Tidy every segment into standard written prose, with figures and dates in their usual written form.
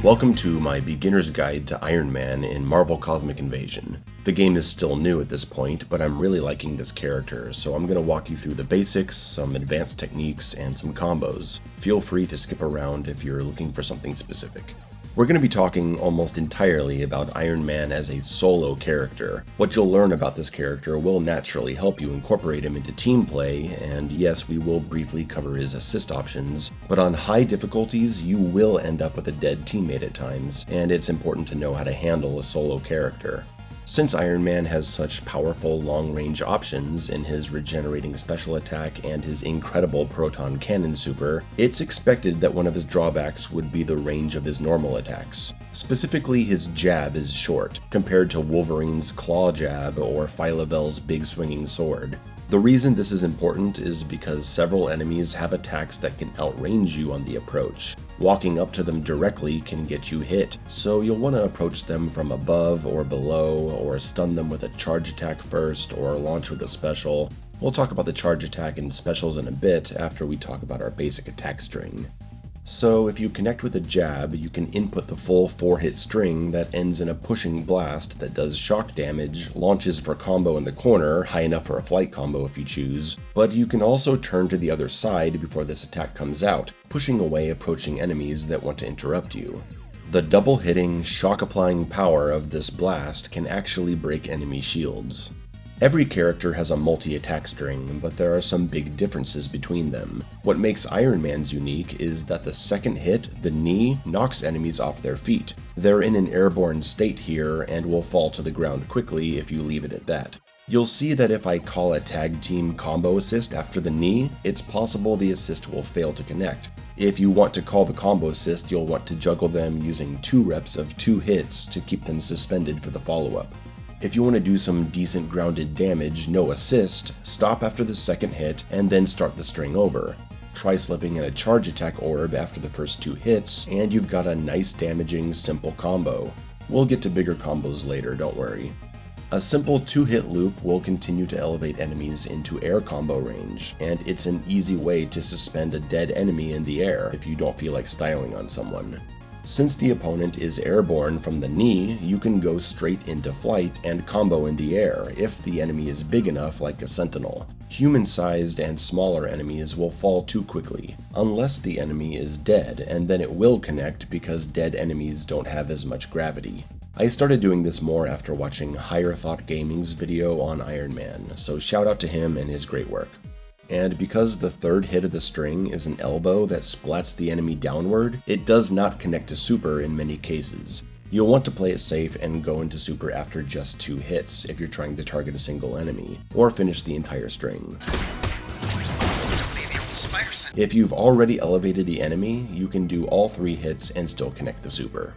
Welcome to my beginner's guide to Iron Man in Marvel Cosmic Invasion. The game is still new at this point, but I'm really liking this character, so I'm going to walk you through the basics, some advanced techniques, and some combos. Feel free to skip around if you're looking for something specific. We're going to be talking almost entirely about Iron Man as a solo character. What you'll learn about this character will naturally help you incorporate him into team play, and yes, we will briefly cover his assist options, but on high difficulties, you will end up with a dead teammate at times, and it's important to know how to handle a solo character. Since Iron Man has such powerful long-range options in his regenerating special attack and his incredible proton cannon super, it's expected that one of his drawbacks would be the range of his normal attacks. Specifically, his jab is short, compared to Wolverine's claw jab or Phyla-Vel's big swinging sword. The reason this is important is because several enemies have attacks that can outrange you on the approach. Walking up to them directly can get you hit, so you'll want to approach them from above or below, or stun them with a charge attack first, or launch with a special. We'll talk about the charge attack and specials in a bit after we talk about our basic attack string. So if you connect with a jab, you can input the full 4-hit string that ends in a pushing blast that does shock damage, launches for combo in the corner, high enough for a flight combo if you choose, but you can also turn to the other side before this attack comes out, pushing away approaching enemies that want to interrupt you. The double-hitting, shock-applying power of this blast can actually break enemy shields. Every character has a multi-attack string, but there are some big differences between them. What makes Iron Man's unique is that the second hit, the knee, knocks enemies off their feet. They're in an airborne state here and will fall to the ground quickly if you leave it at that. You'll see that if I call a tag team combo assist after the knee, it's possible the assist will fail to connect. If you want to call the combo assist, you'll want to juggle them using 2 reps of 2 hits to keep them suspended for the follow-up. If you want to do some decent grounded damage, no assist, stop after the second hit and then start the string over. Try slipping in a charge attack orb after the first 2 hits, and you've got a nice damaging simple combo. We'll get to bigger combos later, don't worry. A simple 2-hit loop will continue to elevate enemies into air combo range, and it's an easy way to suspend a dead enemy in the air if you don't feel like styling on someone. Since the opponent is airborne from the knee, you can go straight into flight and combo in the air if the enemy is big enough like a sentinel. Human-sized and smaller enemies will fall too quickly, unless the enemy is dead, and then it will connect because dead enemies don't have as much gravity. I started doing this more after watching Higher Thought Gaming's video on Iron Man, so shout out to him and his great work. And because the third hit of the string is an elbow that splats the enemy downward, it does not connect to super in many cases. You'll want to play it safe and go into super after just 2 hits if you're trying to target a single enemy, or finish the entire string. If you've already elevated the enemy, you can do all 3 hits and still connect the super.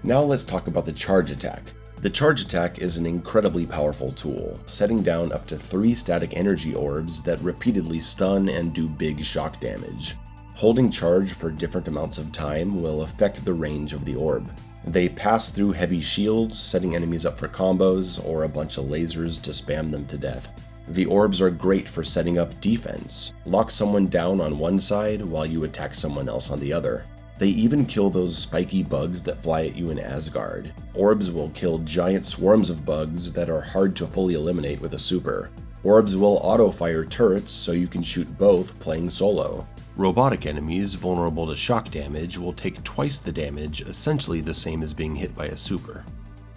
Now let's talk about the charge attack. The charge attack is an incredibly powerful tool, setting down up to 3 static energy orbs that repeatedly stun and do big shock damage. Holding charge for different amounts of time will affect the range of the orb. They pass through heavy shields, setting enemies up for combos, or a bunch of lasers to spam them to death. The orbs are great for setting up defense. Lock someone down on one side while you attack someone else on the other. They even kill those spiky bugs that fly at you in Asgard. Orbs will kill giant swarms of bugs that are hard to fully eliminate with a super. Orbs will auto-fire turrets so you can shoot both playing solo. Robotic enemies vulnerable to shock damage will take twice the damage, essentially the same as being hit by a super.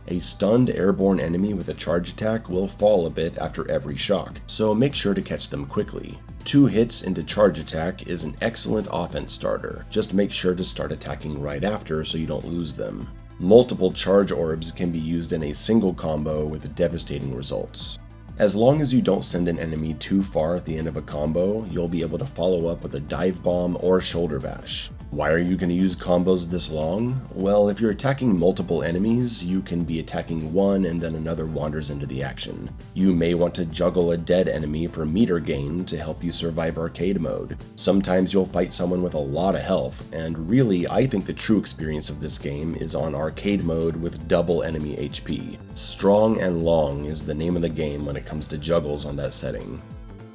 A stunned airborne enemy with a charge attack will fall a bit after every shock, so make sure to catch them quickly. 2 hits into charge attack is an excellent offense starter, just make sure to start attacking right after so you don't lose them. Multiple charge orbs can be used in a single combo with devastating results. As long as you don't send an enemy too far at the end of a combo, you'll be able to follow up with a dive bomb or shoulder bash. Why are you going to use combos this long? Well, if you're attacking multiple enemies, you can be attacking one and then another wanders into the action. You may want to juggle a dead enemy for meter gain to help you survive arcade mode. Sometimes you'll fight someone with a lot of health, and really, I think the true experience of this game is on arcade mode with double enemy HP. Strong and long is the name of the game when it comes to juggles on that setting.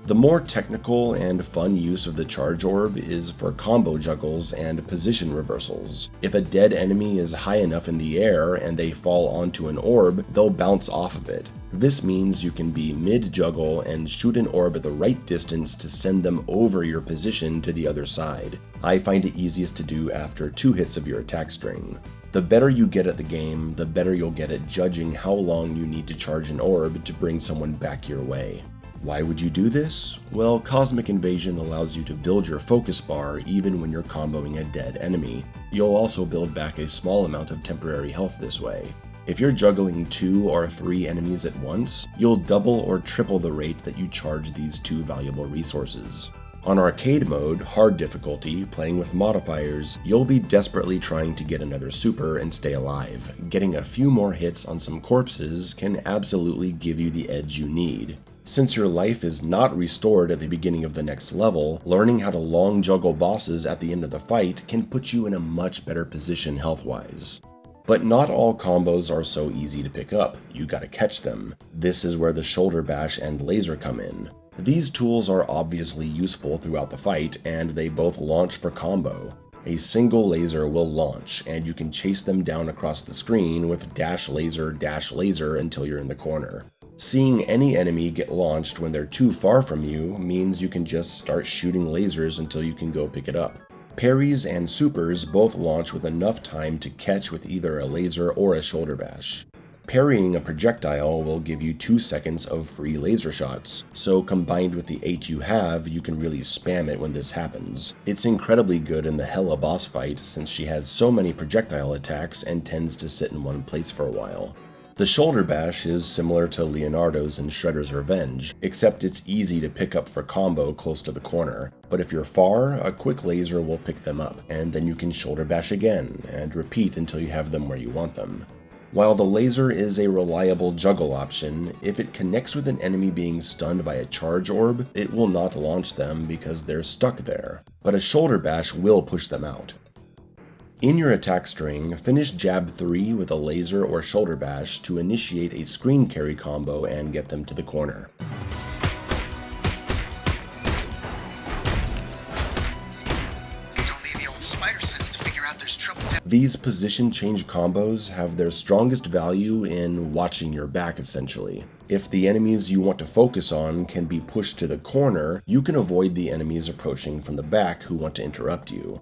The more technical and fun use of the charge orb is for combo juggles and position reversals. If a dead enemy is high enough in the air and they fall onto an orb, they'll bounce off of it. This means you can be mid-juggle and shoot an orb at the right distance to send them over your position to the other side. I find it easiest to do after 2 hits of your attack string. The better you get at the game, the better you'll get at judging how long you need to charge an orb to bring someone back your way. Why would you do this? Well, Cosmic Invasion allows you to build your focus bar even when you're comboing a dead enemy. You'll also build back a small amount of temporary health this way. If you're juggling 2 or 3 enemies at once, you'll double or triple the rate that you charge these 2 valuable resources. On arcade mode, hard difficulty, playing with modifiers, you'll be desperately trying to get another super and stay alive. Getting a few more hits on some corpses can absolutely give you the edge you need. Since your life is not restored at the beginning of the next level, learning how to long juggle bosses at the end of the fight can put you in a much better position health-wise. But not all combos are so easy to pick up, you gotta catch them. This is where the shoulder bash and laser come in. These tools are obviously useful throughout the fight, and they both launch for combo. A single laser will launch, and you can chase them down across the screen with dash laser until you're in the corner. Seeing any enemy get launched when they're too far from you means you can just start shooting lasers until you can go pick it up. Parries and supers both launch with enough time to catch with either a laser or a shoulder bash. Parrying a projectile will give you 2 seconds of free laser shots, so combined with the 8 you have, you can really spam it when this happens. It's incredibly good in the Hela boss fight since she has so many projectile attacks and tends to sit in one place for a while. The shoulder bash is similar to Leonardo's in Shredder's Revenge, except it's easy to pick up for combo close to the corner. But if you're far, a quick laser will pick them up, and then you can shoulder bash again, and repeat until you have them where you want them. While the laser is a reliable juggle option, if it connects with an enemy being stunned by a charge orb, it will not launch them because they're stuck there. But a shoulder bash will push them out. In your attack string, finish jab 3 with a laser or shoulder bash to initiate a screen carry combo and get them to the corner. Don't need the old spider sense to figure out there's trouble down. These position change combos have their strongest value in watching your back essentially. If the enemies you want to focus on can be pushed to the corner, you can avoid the enemies approaching from the back who want to interrupt you.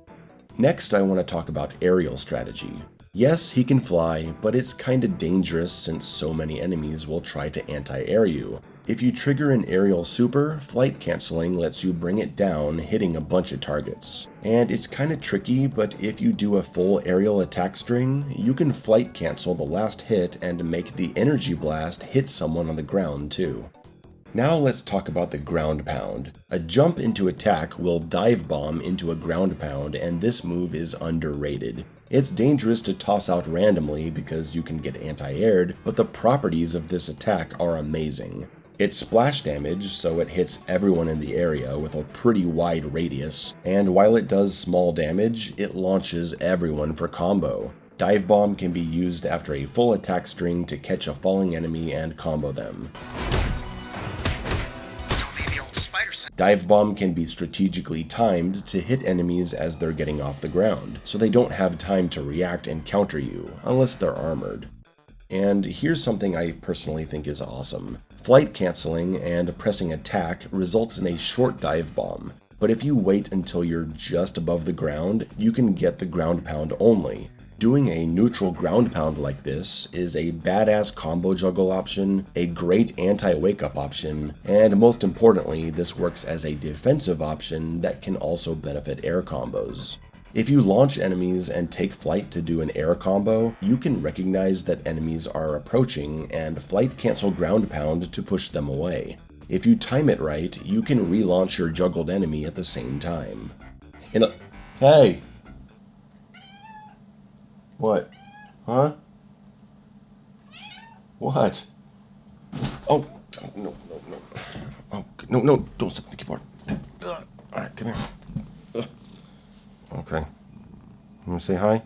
Next, I want to talk about aerial strategy. Yes, he can fly, but it's kinda dangerous since so many enemies will try to anti-air you. If you trigger an aerial super, flight canceling lets you bring it down, hitting a bunch of targets. And it's kinda tricky, but if you do a full aerial attack string, you can flight cancel the last hit and make the energy blast hit someone on the ground too. Now let's talk about the ground pound. A jump into attack will dive bomb into a ground pound, and this move is underrated. It's dangerous to toss out randomly because you can get anti-aired, but the properties of this attack are amazing. It's splash damage, so it hits everyone in the area with a pretty wide radius, and while it does small damage, it launches everyone for combo. Dive bomb can be used after a full attack string to catch a falling enemy and combo them. Dive bomb can be strategically timed to hit enemies as they're getting off the ground, so they don't have time to react and counter you, unless they're armored. And here's something I personally think is awesome. Flight canceling and pressing attack results in a short dive bomb, but if you wait until you're just above the ground, you can get the ground pound only. Doing a neutral ground pound like this is a badass combo juggle option, a great anti-wake up option, and most importantly, this works as a defensive option that can also benefit air combos. If you launch enemies and take flight to do an air combo, you can recognize that enemies are approaching and flight cancel ground pound to push them away. If you time it right, you can relaunch your juggled enemy at the same time. Hey! What? Huh? What? Oh, no. Oh, no, don't step on the keyboard. Alright, come here. Okay. You wanna say hi?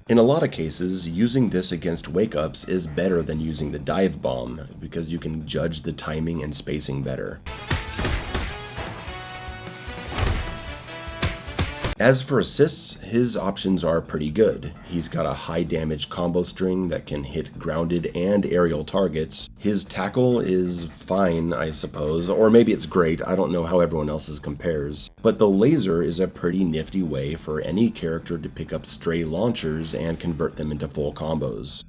In In a lot of cases, using this against wake-ups is better than using the dive bomb, because you can judge the timing and spacing better. As for assists, his options are pretty good. He's got a high damage combo string that can hit grounded and aerial targets. His tackle is fine, I suppose, or maybe it's great, I don't know how everyone else's compares. But the laser is a pretty nifty way for any character to pick up stray launchers and convert them into full combos.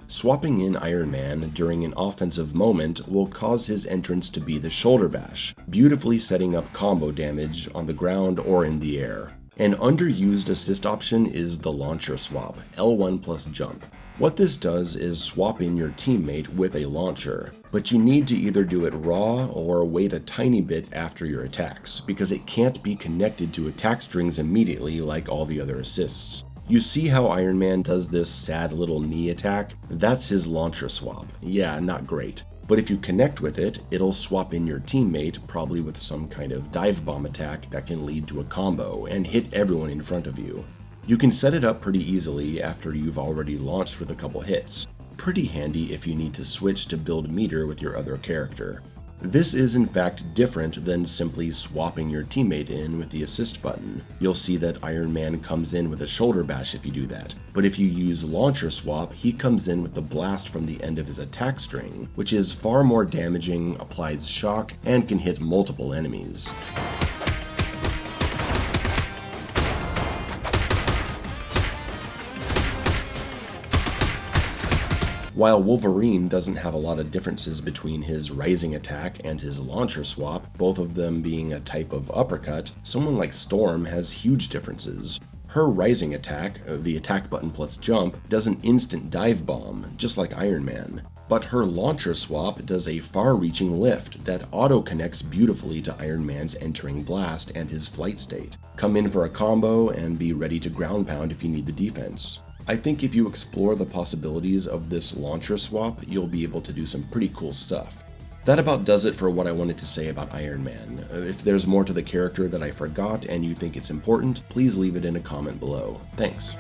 Swapping in Iron Man during an offensive moment will cause his entrance to be the shoulder bash, beautifully setting up combo damage on the ground or in the air. An underused assist option is the launcher swap, L1 plus jump. What this does is swap in your teammate with a launcher, but you need to either do it raw or wait a tiny bit after your attacks, because it can't be connected to attack strings immediately like all the other assists. You see how Iron Man does this sad little knee attack? That's his launcher swap. Yeah, not great. But if you connect with it, it'll swap in your teammate, probably with some kind of dive bomb attack that can lead to a combo and hit everyone in front of you. You can set it up pretty easily after you've already launched with a couple hits. Pretty handy if you need to switch to build meter with your other character. This is in fact different than simply swapping your teammate in with the assist button. You'll see that Iron Man comes in with a shoulder bash if you do that, but if you use launcher swap, he comes in with the blast from the end of his attack string, which is far more damaging, applies shock, and can hit multiple enemies. While Wolverine doesn't have a lot of differences between his rising attack and his launcher swap, both of them being a type of uppercut, someone like Storm has huge differences. Her rising attack, the attack button plus jump, does an instant dive bomb, just like Iron Man. But her launcher swap does a far-reaching lift that auto-connects beautifully to Iron Man's entering blast and his flight state. Come in for a combo and be ready to ground pound if you need the defense. I think if you explore the possibilities of this launcher swap, you'll be able to do some pretty cool stuff. That about does it for what I wanted to say about Iron Man. If there's more to the character that I forgot and you think it's important, please leave it in a comment below. Thanks.